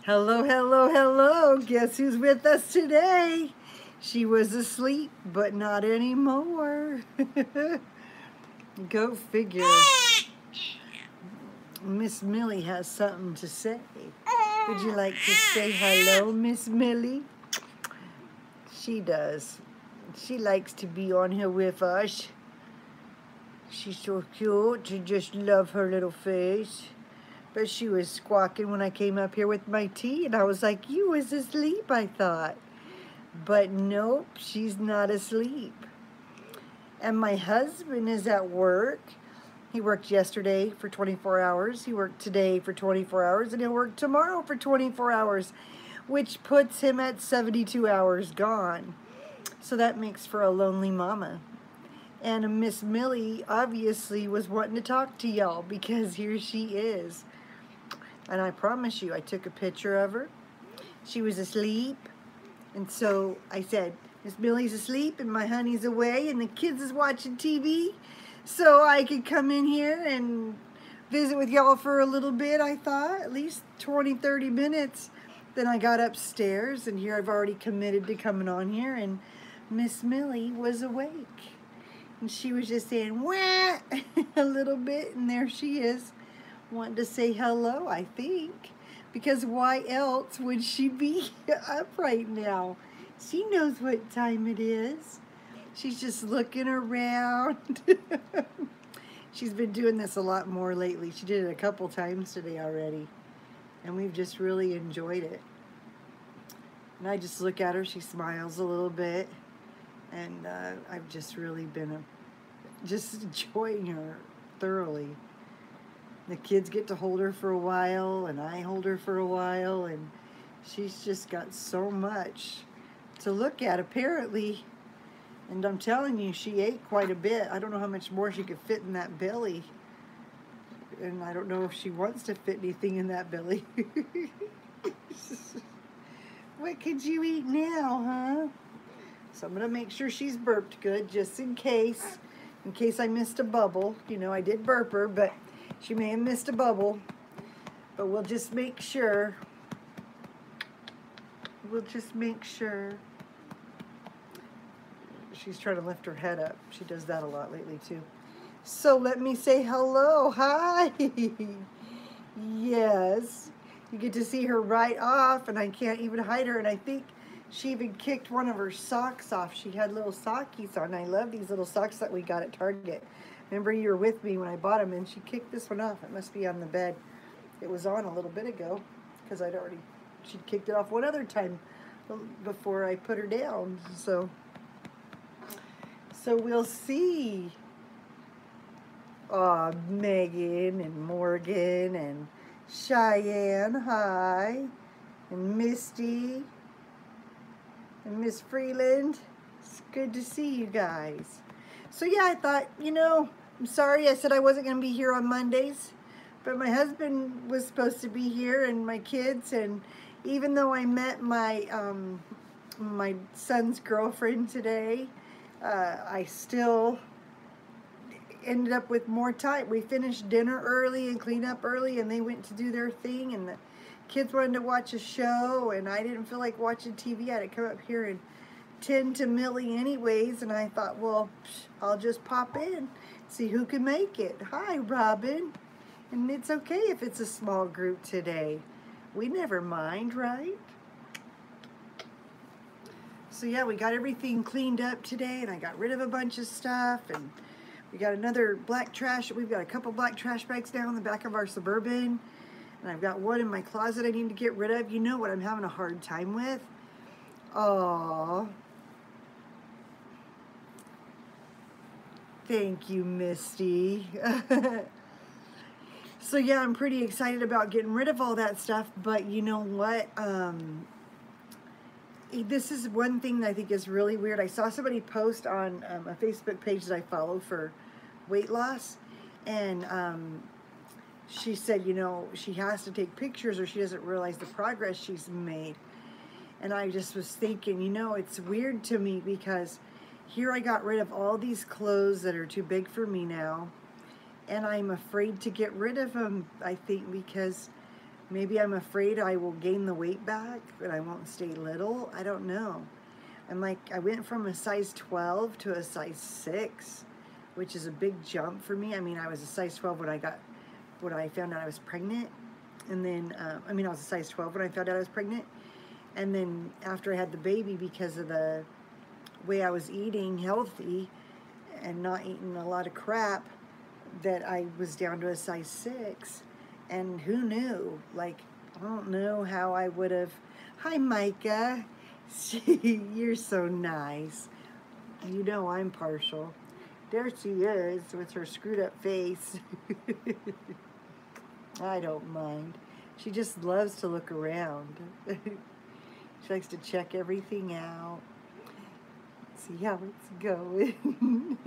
Hello, hello, hello. Guess who's with us today? She was asleep, but not anymore. Go figure. Miss Millie has something to say. Would you like to say hello, Miss Millie? She does. She likes to be on here with us. She's so cute. You just love her little face. But she was squawking when I came up here with my tea, and I was like, you was asleep, I thought. But nope, she's not asleep. And my husband is at work. He worked yesterday for 24 hours. He worked today for 24 hours, and he'll work tomorrow for 24 hours, which puts him at 72 hours gone. So that makes for a lonely mama. And Miss Millie obviously was wanting to talk to y'all because here she is. And I promise you, I took a picture of her. She was asleep. And so I said, Miss Millie's asleep and my honey's away and the kids is watching TV. So I could come in here and visit with y'all for a little bit, I thought. At least 20, 30 minutes. Then I got upstairs and here I've already committed to coming on here. And Miss Millie was awake. And she was just saying, wah, a little bit. And there she is. Wanting to say hello, I think, because why else would she be up right now? She knows what time it is. She's just looking around. She's been doing this a lot more lately. She did it a couple times today already, and we've just really enjoyed it. And I just look at her, she smiles a little bit, and I've just really been just enjoying her thoroughly. The kids get to hold her for a while, and I hold her for a while, and she's just got so much to look at, apparently. And I'm telling you, she ate quite a bit. I don't know how much more she could fit in that belly. And I don't know if she wants to fit anything in that belly. What could you eat now, huh? So I'm going to make sure she's burped good, just in case I missed a bubble. You know, I did burp her, but she may have missed a bubble, but we'll just make sure. We'll just make sure. She's trying to lift her head up. She does that a lot lately, too. So let me say hello. Hi. Yes. You get to see her right off, and I can't even hide her. And I think she even kicked one of her socks off. She had little sockies on. I love these little socks that we got at Target. Remember, you were with me when I bought them, and she kicked this one off. It must be on the bed. It was on a little bit ago because she'd kicked it off one other time before I put her down. So we'll see. Aw, Megan and Morgan and Cheyenne, hi. And Misty and Miss Freeland. It's good to see you guys. So yeah, I thought, you know, I'm sorry I said I wasn't going to be here on Mondays, but my husband was supposed to be here and my kids, and even though I met my my son's girlfriend today, I still ended up with more time. We finished dinner early and cleaned up early, and they went to do their thing, and the kids wanted to watch a show, and I didn't feel like watching TV. I had to come up here and tend to Millie anyways, and I thought, well, I'll just pop in, see who can make it. Hi, Robin. And it's okay if it's a small group today. We never mind, right? So yeah, we got everything cleaned up today, and I got rid of a bunch of stuff, and we got another black trash. We've got a couple black trash bags down in the back of our Suburban, and I've got one in my closet I need to get rid of. You know what I'm having a hard time with? Aww. Thank you, Misty. So yeah, I'm pretty excited about getting rid of all that stuff, but you know what? This is one thing that I think is really weird. I saw somebody post on a Facebook page that I follow for weight loss, and she said, you know, she has to take pictures or she doesn't realize the progress she's made. And I just was thinking, you know, it's weird to me because here I got rid of all these clothes that are too big for me now, and I'm afraid to get rid of them, I think, because Maybe I'm afraid I will gain the weight back, but I won't stay little. I don't know. I'm like, I went from a size 12 to a size 6, which is a big jump for me. I mean, I was a size 12 when I found out I was pregnant. And then, I was a size 12 when I found out I was pregnant. And then after I had the baby, because of the way I was eating healthy and not eating a lot of crap, that I was down to a size 6. And who knew? Like, I don't know how I would have. Hi, Micah. You're so nice. You know I'm partial. There she is with her screwed up face. I don't mind. She just loves to look around. She likes to check everything out. See how it's going.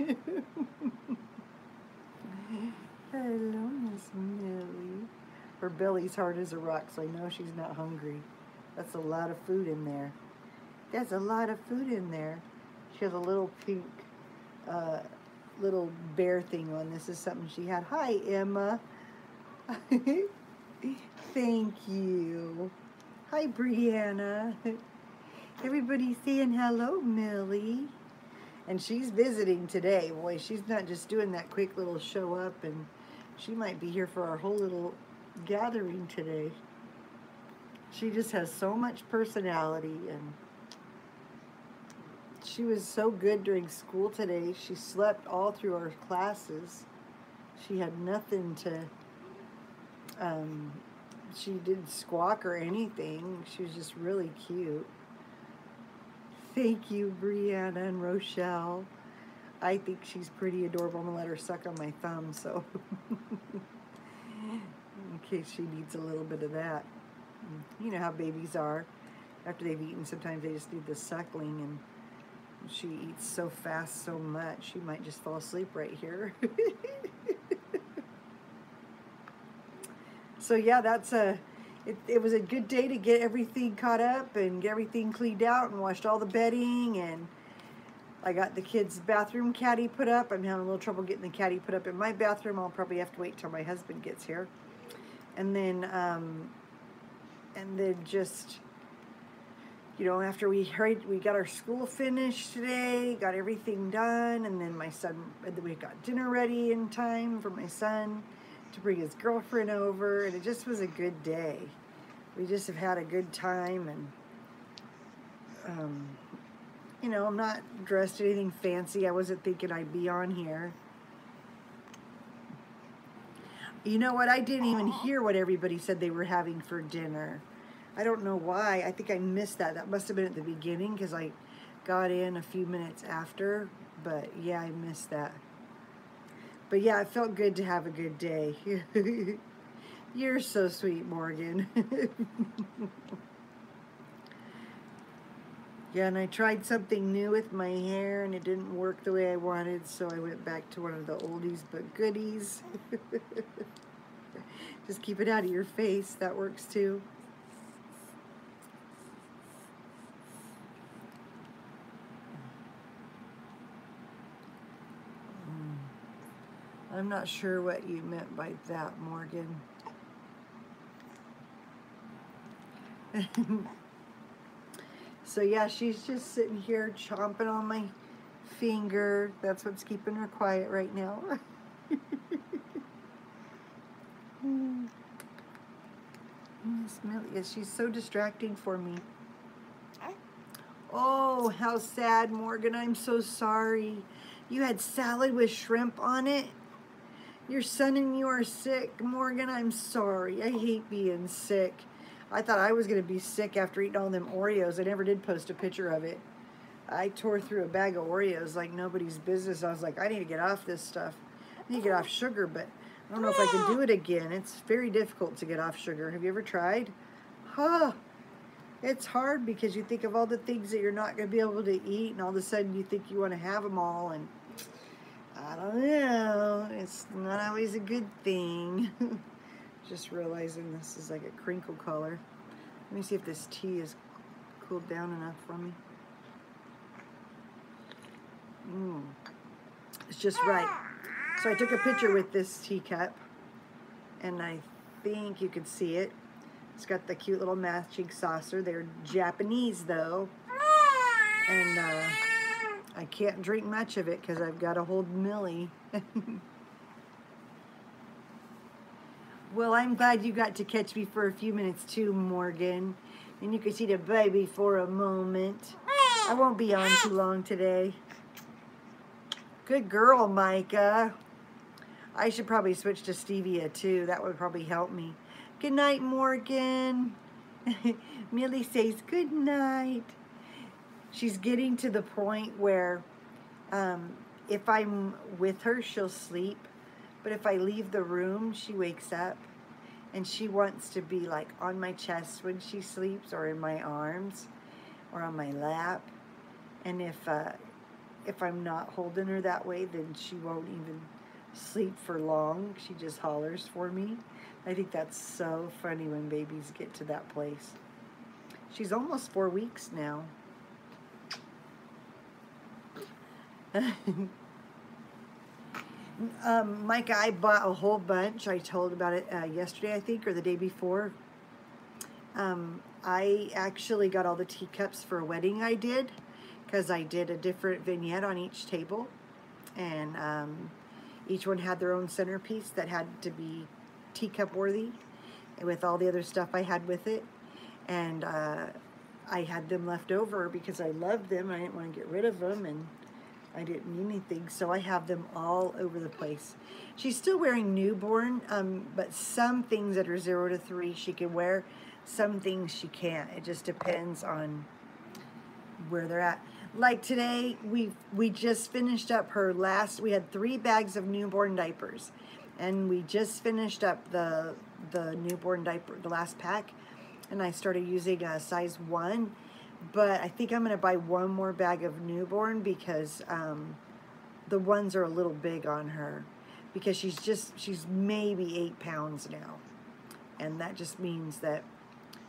Hello, Miss Millie. Her belly's hard as a rock, so I know she's not hungry. That's a lot of food in there. That's a lot of food in there. She has a little pink little bear thing on. This is something she had. Hi, Emma. Thank you. Hi, Brianna. Everybody's saying hello, Millie. And she's visiting today. Boy, she's not just doing that quick little show up, and she might be here for our whole little gathering today. She just has so much personality, and she was so good during school today. She slept all through our classes. She had nothing to, she didn't squawk or anything. She was just really cute. Thank you, Brianna and Rochelle. I think she's pretty adorable. I'm going to let her suck on my thumb, so in case she needs a little bit of that. You know how babies are. After they've eaten, sometimes they just need the suckling, and she eats so fast, so much, she might just fall asleep right here. So yeah, it was a good day to get everything caught up and get everything cleaned out and washed all the bedding, and I got the kids' bathroom caddy put up. I'm having a little trouble getting the caddy put up in my bathroom. I'll probably have to wait till my husband gets here. And then just, you know, after we got our school finished today, got everything done, and then we got dinner ready in time for my son to bring his girlfriend over, and it just was a good day. We just have had a good time, and you know, I'm not dressed anything fancy. I wasn't thinking I'd be on here. You know what? I didn't even hear what everybody said they were having for dinner. I don't know why. I think I missed that. That must have been at the beginning because I got in a few minutes after. But yeah, I missed that. But yeah, it felt good to have a good day. You're so sweet, Morgan. Yeah, and I tried something new with my hair, and it didn't work the way I wanted, so I went back to one of the oldies but goodies. Just keep it out of your face. That works too. I'm not sure what you meant by that, Morgan. So yeah, she's just sitting here chomping on my finger. That's what's keeping her quiet right now. Miss Millie, she's so distracting for me. Oh, how sad, Morgan. I'm so sorry. You had salad with shrimp on it? Your son and you are sick, Morgan. I'm sorry. I hate being sick. I thought I was going to be sick after eating all them Oreos. I never did post a picture of it. I tore through a bag of Oreos like nobody's business. I was like, I need to get off this stuff. I need to get off sugar, but I don't know if I can do it again. It's very difficult to get off sugar. Have you ever tried? Huh. It's hard because you think of all the things that you're not going to be able to eat, and all of a sudden you think you want to have them all, and I don't know. It's not always a good thing. Just realizing this is like a crinkle color. Let me see if this tea is cooled down enough for me. It's just right. So I took a picture with this teacup, and I think you could see it. It's got the cute little matching saucer. They're Japanese though. And I can't drink much of it because I've got to hold Millie. Well, I'm glad you got to catch me for a few minutes too, Morgan. And you could see the baby for a moment. I won't be on too long today. Good girl, Micah. I should probably switch to stevia too. That would probably help me. Good night, Morgan. Millie says good night. She's getting to the point where if I'm with her, she'll sleep. But if I leave the room, she wakes up and she wants to be like on my chest when she sleeps, or in my arms, or on my lap. And if I'm not holding her that way, then she won't even sleep for long. She just hollers for me. I think that's so funny when babies get to that place. She's almost 4 weeks now. Micah, I bought a whole bunch. I told about it yesterday, I think, or the day before. I actually got all the teacups for a wedding I did, because I did a different vignette on each table, and each one had their own centerpiece that had to be teacup worthy with all the other stuff I had with it. And I had them left over because I loved them. I didn't want to get rid of them, and I didn't need anything, so I have them all over the place. She's still wearing newborn, but some things that are 0 to 3 she can wear. Some things she can't. It just depends on where they're at. Like today, we just finished up her last. We had 3 bags of newborn diapers, and we just finished up the newborn diaper, the last pack, and I started using a size 1. But I think I'm going to buy 1 more bag of newborn because the ones are a little big on her, because she's maybe 8 pounds now. And that just means that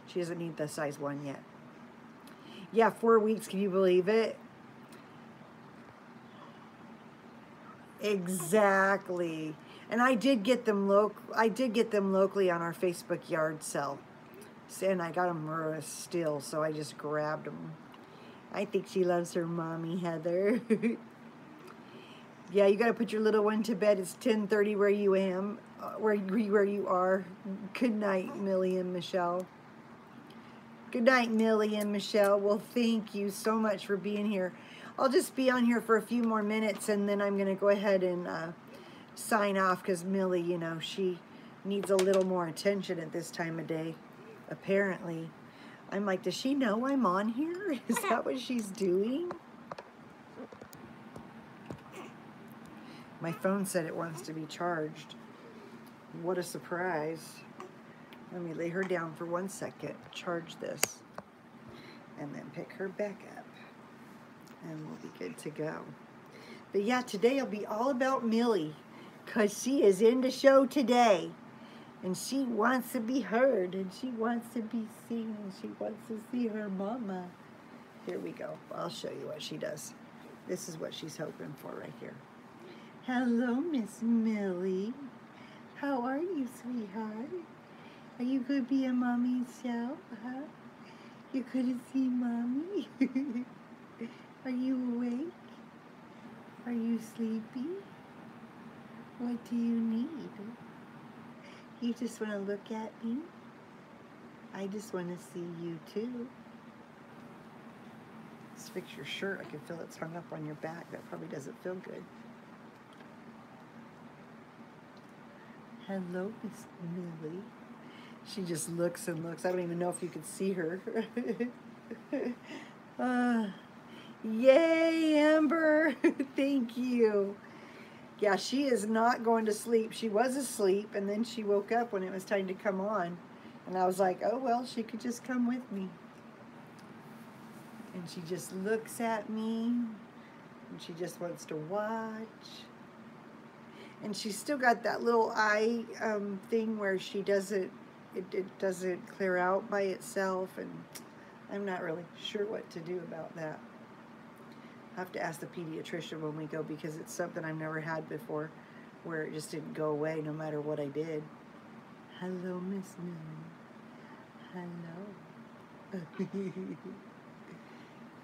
she doesn't need the size 1 yet. Yeah, 4 weeks, can you believe it? Exactly. And I did get them locally on our Facebook yard sale. And I got them still, so I just grabbed them. I think she loves her mommy, Heather. Yeah, you got to put your little one to bed. It's 10:30 where you are. Good night, Millie and Michelle. Good night, Millie and Michelle. Well, thank you so much for being here. I'll just be on here for a few more minutes, and then I'm going to go ahead and sign off, because Millie, you know, she needs a little more attention at this time of day. Apparently. I'm like, does she know I'm on here? Is that what she's doing? My phone said it wants to be charged. What a surprise. Let me lay her down for 1 second, charge this, and then pick her back up, and we'll be good to go. But yeah, today will be all about Millie, because she is in the show today. And she wants to be heard, and she wants to be seen, and she wants to see her mama. Here we go. I'll show you what she does. This is what she's hoping for right here. Hello, Miss Millie. How are you, sweetheart? Are you going to be a mommy's show, huh? You going to see mommy? Are you awake? Are you sleepy? What do you need? You just want to look at me? I just want to see you too. Let's fix your shirt. I can feel it's hung up on your back. That probably doesn't feel good. Hello, Miss Millie. She just looks and looks. I don't even know if you can see her. Yay, Amber. Thank you. Yeah, she is not going to sleep. She was asleep, and then she woke up when it was time to come on. And I was like, oh, well, she could just come with me. And she just looks at me, and she just wants to watch. And she's still got that little eye thing where she doesn't, it doesn't clear out by itself, and I'm not really sure what to do about that. I have to ask the pediatrician when we go, because it's something I've never had before, where it just didn't go away no matter what I did. Hello, Miss Millie. Hello.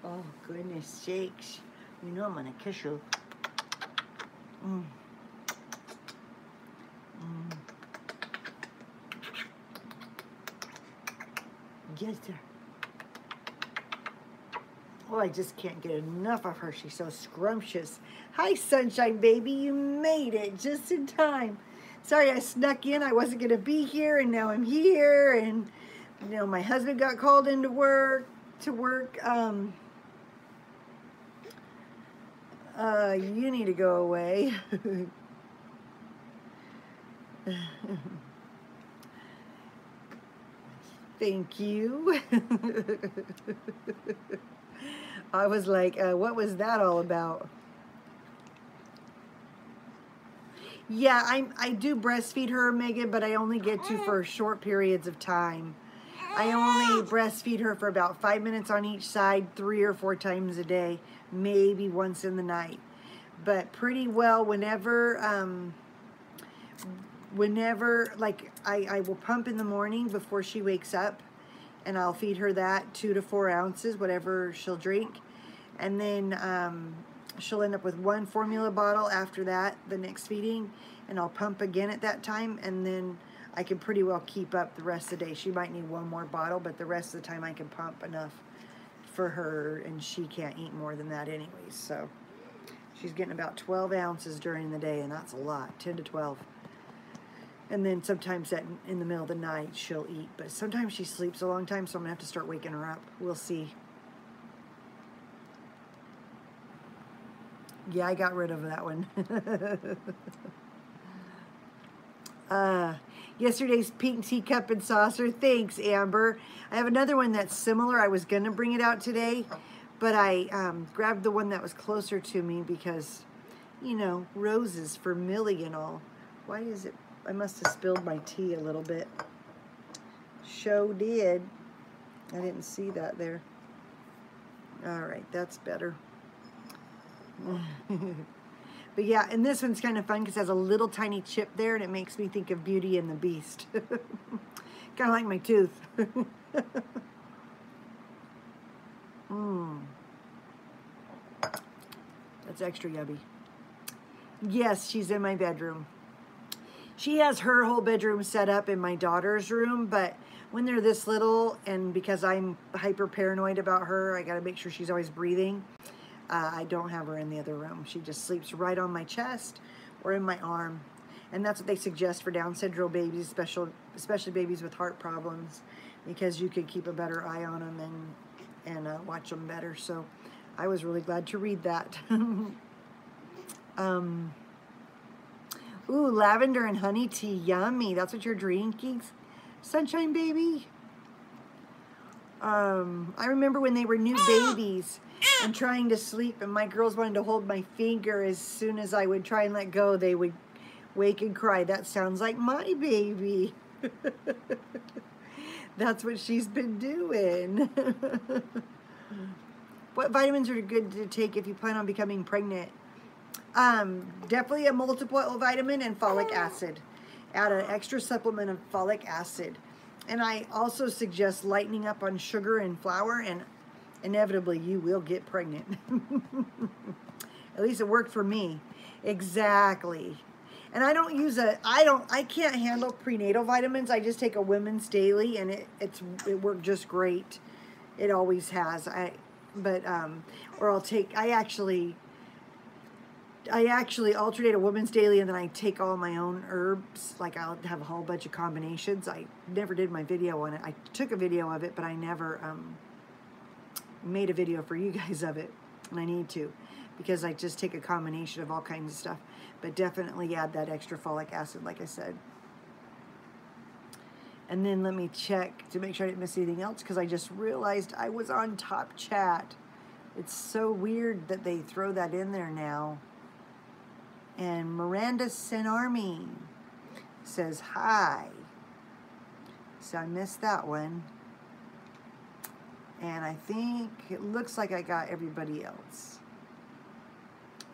Oh, goodness sakes. You know I'm going to kiss you. Mm. Mm. Yes, sir. Oh, I just can't get enough of her. She's so scrumptious. Hi, Sunshine Baby. You made it just in time. Sorry I snuck in. I wasn't going to be here, and now I'm here. And, you know, my husband got called into work. You need to go away. Thank you. I was like, what was that all about? Yeah, I do breastfeed her, Megan, but I only get to for short periods of time. I only breastfeed her for about 5 minutes on each side, 3 or 4 times a day, maybe once in the night. But pretty well whenever, like, I will pump in the morning before she wakes up, and I'll feed her that 2 to 4 ounces, whatever she'll drink. And then she'll end up with 1 formula bottle after that, the next feeding, and I'll pump again at that time, and then I can pretty well keep up the rest of the day. She might need 1 more bottle, but the rest of the time I can pump enough for her, and she can't eat more than that anyways. So she's getting about 12 ounces during the day, and that's a lot, 10 to 12. And then sometimes in the middle of the night she'll eat, but sometimes she sleeps a long time, so I'm gonna have to start waking her up. We'll see. Yeah, I got rid of that one. Yesterday's pink teacup and saucer. Thanks, Amber. I have another one that's similar. I was going to bring it out today, but I grabbed the one that was closer to me because, you know, roses for Millie and all. Why is it? I must have spilled my tea a little bit. Show did. I didn't see that there. All right, that's better. But yeah, and this one's kind of fun because it has a little tiny chip there, and it makes me think of Beauty and the Beast. Kind of like my tooth. That's extra yummy. Yes, she's in my bedroom. She has her whole bedroom set up in my daughter's room, but when they're this little, and because I'm hyper paranoid about her, I got to make sure she's always breathing. I don't have her in the other room. She just sleeps right on my chest or in my arm. And that's what they suggest for Down syndrome babies, especially babies with heart problems, because you could keep a better eye on them and watch them better. So I was really glad to read that. Ooh, lavender and honey tea, yummy. That's what you're drinking, Sunshine Baby? I remember when they were new babies and trying to sleep, and my girls wanted to hold my finger. As soon as I would try and let go, they would wake and cry. That sounds like my baby. That's what she's been doing. What vitamins are good to take if you plan on becoming pregnant? Definitely a multiple vitamin and folic acid. Add an extra supplement of folic acid. And I also suggest lightening up on sugar and flour, and inevitably you will get pregnant. At least it worked for me. Exactly. And I don't use I can't handle prenatal vitamins. I just take a women's daily, and it worked just great. It always has. I actually alternate a woman's daily, and then I take all my own herbs. Like, I'll have a whole bunch of combinations. I never did my video on it. I took a video of it, but I never made a video for you guys of it. And I need to, because I just take a combination of all kinds of stuff. But definitely add that extra folic acid, like I said. And then let me check to make sure I didn't miss anything else, because I just realized I was on Top Chat. It's so weird that they throw that in there now. And Miranda Senarmi says hi. So I missed that one. And I think it looks like I got everybody else.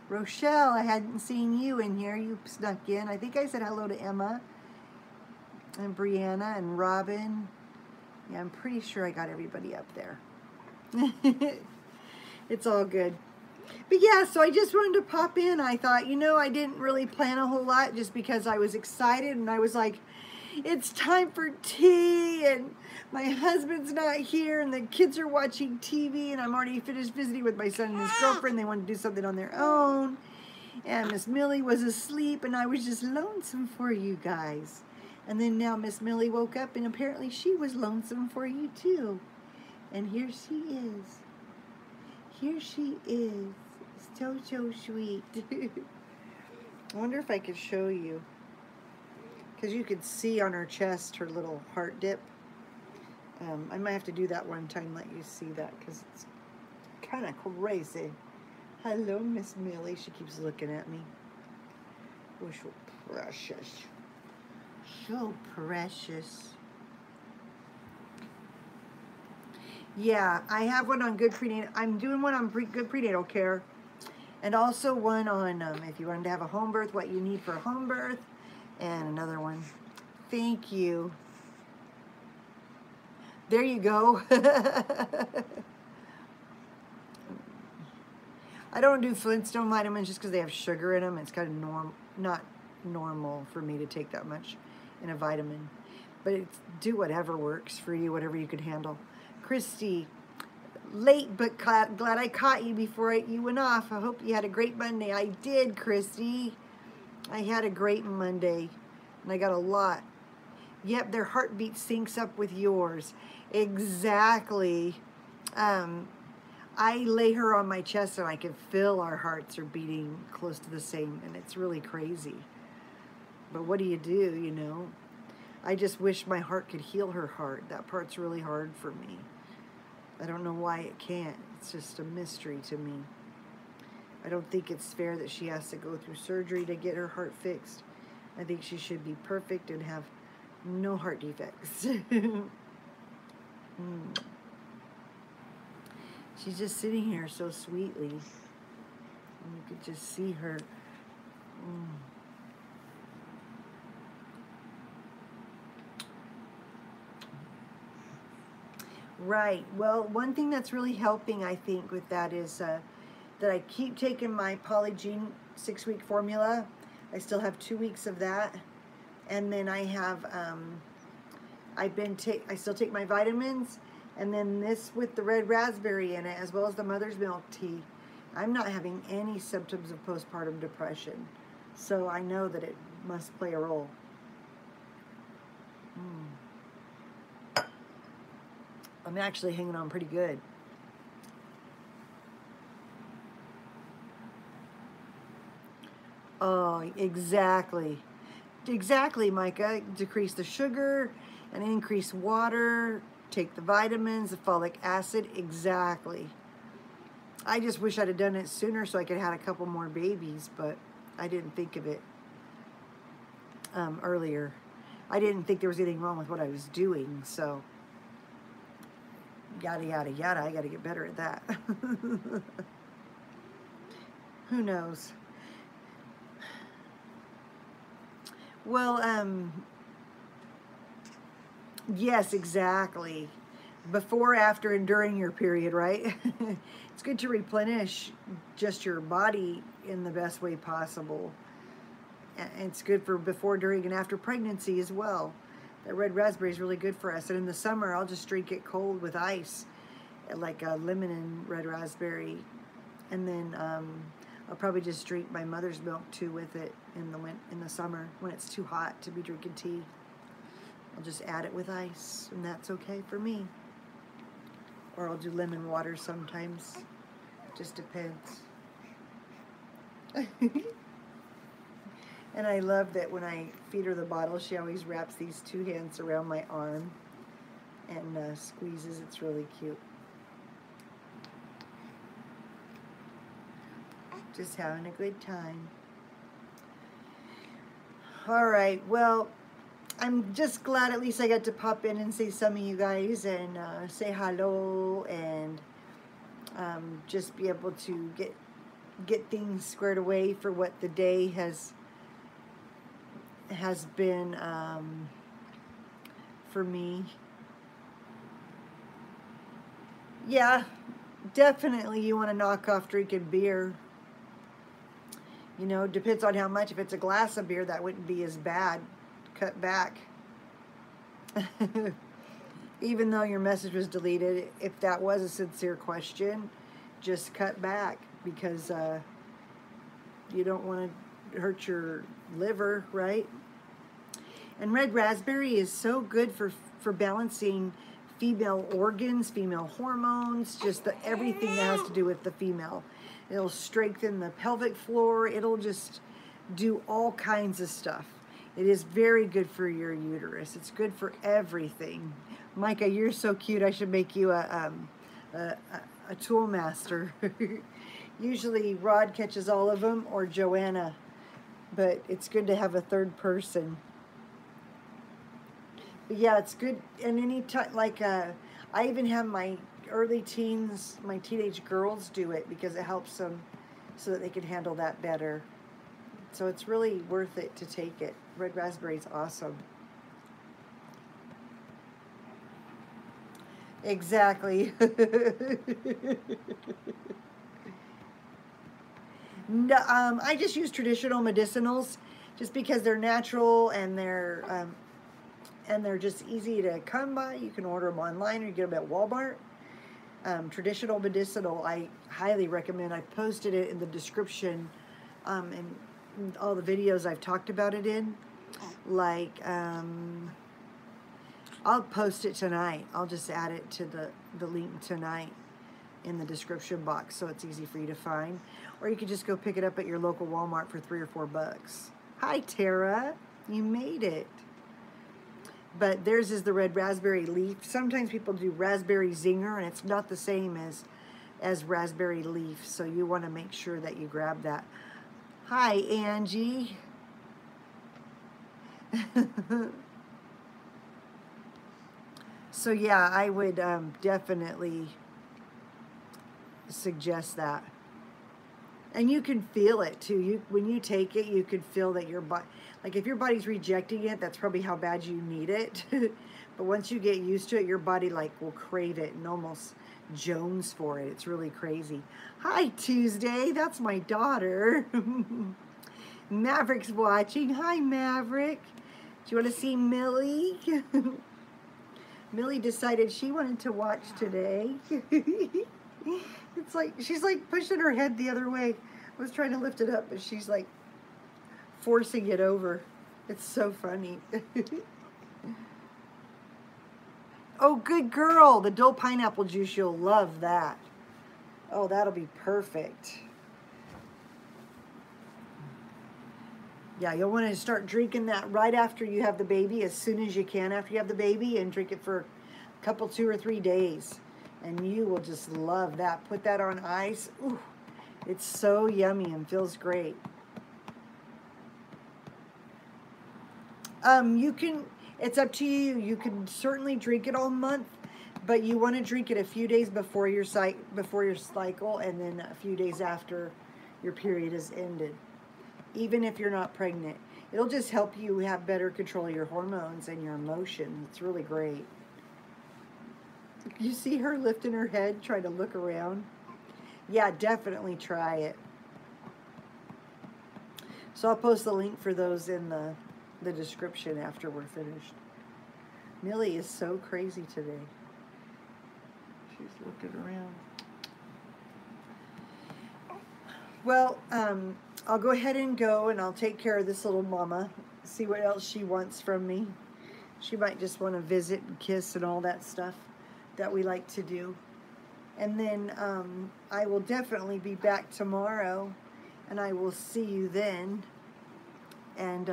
Rochelle, I hadn't seen you in here. You snuck in. I think I said hello to Emma and Brianna and Robin Yeah, I'm pretty sure I got everybody up there. It's all good. But yeah, so I just wanted to pop in. I thought, you know, I didn't really plan a whole lot just because I was excited and I was like, it's time for tea and my husband's not here and the kids are watching TV and I'm already finished visiting with my son and his girlfriend. They wanted to do something on their own. And Miss Millie was asleep and I was just lonesome for you guys. And then now Miss Millie woke up and apparently she was lonesome for you too. And here she is. Here she is. So sweet. I wonder if I could show you. Because you could see on her chest her little heart dip. I might have to do that one time, let you see that, because it's kind of crazy. Hello, Miss Millie. She keeps looking at me. Oh, so precious. So precious. Yeah, I have one on good prenatal. I'm doing one on good prenatal care. And also one on if you wanted to have a home birth, what you need for a home birth. And another one. Thank you. There you go. I don't do Flintstone vitamins just because they have sugar in them. It's kind of not normal for me to take that much in a vitamin. But it's, do whatever works for you, whatever you could handle. Christy, late but glad I caught you before you went off. I hope you had a great Monday. I did, Christy. I had a great Monday, and I got a lot. Yep, their heartbeat syncs up with yours. Exactly. I lay her on my chest, and I can feel our hearts are beating close to the same, and it's really crazy. But what do, you know? I just wish my heart could heal her heart. That part's really hard for me. I don't know why it can't. It's just a mystery to me. I don't think it's fair that she has to go through surgery to get her heart fixed. I think she should be perfect and have no heart defects. She's just sitting here so sweetly. And you could just see her. Right. Well, one thing that's really helping, I think, with that is that I keep taking my Polygene 6-week formula. I still have 2 weeks of that. And then I have, I still take my vitamins. And then this with the red raspberry in it, as well as the mother's milk tea. I'm not having any symptoms of postpartum depression. So I know that it must play a role. I'm actually hanging on pretty good. Oh, exactly. Exactly, Micah. Decrease the sugar and increase water. Take the vitamins, the folic acid. Exactly. I just wish I'd have done it sooner so I could have had a couple more babies, but I didn't think of it earlier. I didn't think there was anything wrong with what I was doing, so yada, yada, yada. I got to get better at that. Who knows? Well, yes, exactly. Before, after, and during your period, right? It's good to replenish just your body in the best way possible. And it's good for before, during, and after pregnancy as well. That red raspberry is really good for us. And in the summer, I'll just drink it cold with ice, like a lemon and red raspberry. And then I'll probably just drink my mother's milk too with it in the summer when it's too hot to be drinking tea. I'll just add it with ice, and that's okay for me. Or I'll do lemon water sometimes. Just depends. And I love that when I feed her the bottle, she always wraps these 2 hands around my arm and squeezes. It's really cute. Just having a good time. All right, well, I'm just glad at least I got to pop in and see some of you guys and say hello and just be able to get things squared away for what the day has been for me. Yeah, definitely you want to knock off drinking beer. You know, depends on how much. If it's a glass of beer, that wouldn't be as bad. Cut back. Even though your message was deleted, if that was a sincere question, just cut back, because you don't want to hurt your liver, right? And red raspberry is so good for balancing female organs, female hormones, just everything that has to do with the female. It'll strengthen the pelvic floor. It'll just do all kinds of stuff. It is very good for your uterus. It's good for everything. Micah, you're so cute. I should make you a tool master. Usually Rod catches all of them, or Joanna, but it's good to have a third person. But yeah, it's good. And any time, like I even have my early teens, my teenage girls do it, because it helps them so that they can handle that better. So it's really worth it to take it. Red raspberry is awesome. Exactly. No, I just use traditional medicinals just because they're natural, and they're just easy to come by. You can order them online, or you get them at Walmart. Traditional medicinal, I highly recommend. I posted it in the description, and all the videos I've talked about it in. Like, I'll post it tonight. I'll just add it to the link tonight in the description box, so it's easy for you to find. Or you could just go pick it up at your local Walmart for $3 or $4. Hi, Tara. You made it. But theirs is the red raspberry leaf. Sometimes people do raspberry zinger, and it's not the same as raspberry leaf, so you want to make sure that you grab that. Hi, Angie. So yeah, I would definitely suggest that. And you can feel it too. When you take it, you can feel that your body, like if your body's rejecting it, that's probably how bad you need it. But once you get used to it, your body like will crave it and almost jones for it. It's really crazy. Hi, Tuesday. That's my daughter. Maverick's watching. Hi, Maverick. Do you want to see Millie? Millie decided she wanted to watch today. It's like, she's like pushing her head the other way. I was trying to lift it up, but she's like forcing it over. It's so funny. Oh, good girl. The Dole pineapple juice, you'll love that. Oh, that'll be perfect. Yeah, you'll want to start drinking that right after you have the baby, as soon as you can after you have the baby, and drink it for a couple, 2 or 3 days. And you will just love that. Put that on ice. Ooh, it's so yummy and feels great. You can, it's up to you. You can certainly drink it all month, but you want to drink it a few days before your cycle, and then a few days after your period has ended. Even if you're not pregnant, it'll just help you have better control of your hormones and your emotions. It's really great. You see her lifting her head, trying to look around? Yeah, definitely try it. So I'll post the link for those in the description after we're finished. Millie is so crazy today. She's looking around. Well, I'll go ahead and go, and I'll take care of this little mama, see what else she wants from me. She might just want to visit and kiss and all that stuff that we like to do. And then I will definitely be back tomorrow, and I will see you then. And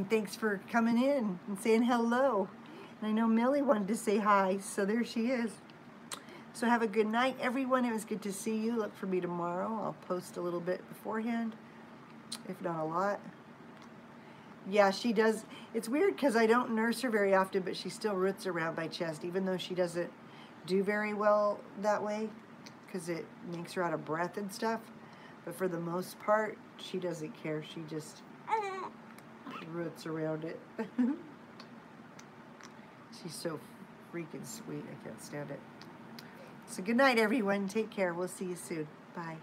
thanks for coming in and saying hello. And I know Millie wanted to say hi, so there she is. So have a good night, everyone. It was good to see you. Look for me tomorrow. I'll post a little bit beforehand, if not a lot. Yeah, she does. It's weird because I don't nurse her very often, but she still roots around my chest, even though she doesn't do very well that way because it makes her out of breath and stuff. But for the most part, she doesn't care. She just roots around it. She's so freaking sweet. I can't stand it. So good night, everyone. Take care. We'll see you soon. Bye.